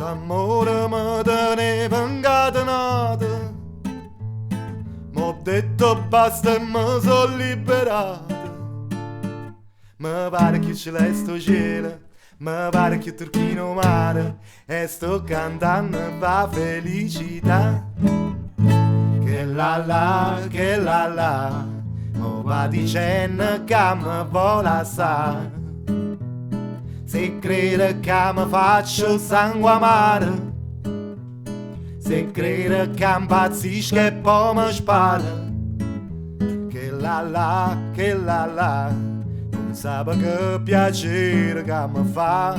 S'amore mi teneva incatenato, m'ho detto basta e mi sono liberato. Mi pare che celeste cielo, mi pare che turchino mare, e sto cantando per felicità. Che la la, mo va dicendo che mi vuole assai. Se crede che mi faccio sangue amaro, se crede che impazzisco e poi mi spara. Che la la, non sape che piacere che mi fa.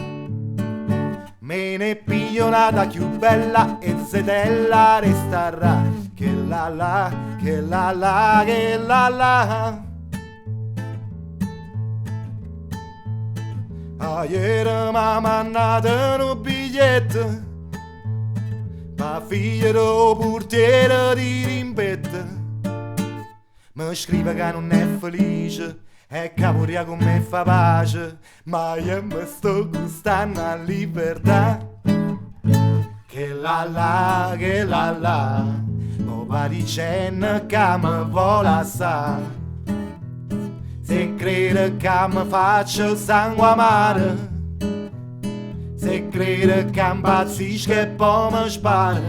Me ne piglio nata più bella e sedella resterà. Che la la, che la la, che la la. Ieri m'ha mandato un biglietto ma figlia del portiere di rimpetto. Mi scrive che non è felice e che vorrei con me fa pace, ma io mi sto gustando la libertà. Che la la, mo va dicendo che mi vuole assai. Se crede che mi faccio sangue amaro, se crede che impazzisco e poi mi spara.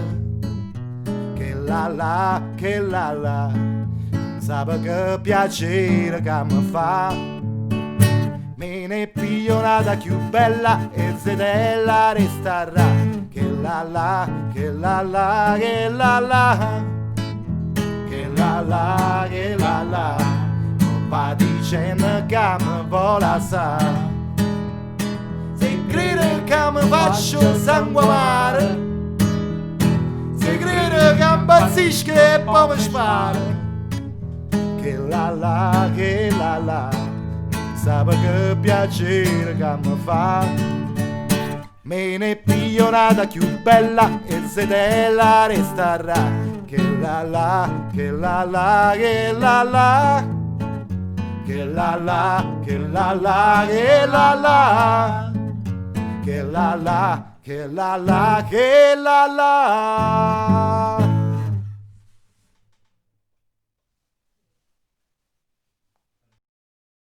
Che la la, non sape che piacere che mi fa. Me ne piglio nata più bella e sedella resterà. Che la la, che la la, che la la, che la la, che la la. Va dicendo che mi vuole assai. Se crede che mi faccio sangue amaro, se crede che impazzisco e poi mi spara. Che la, che la, non sape che piacere che mi fa. Me ne piglio nata più bella e sedella resterà. Che la, che la, che la. Che la la, che la la, che la la, che la la, che la la, che la la.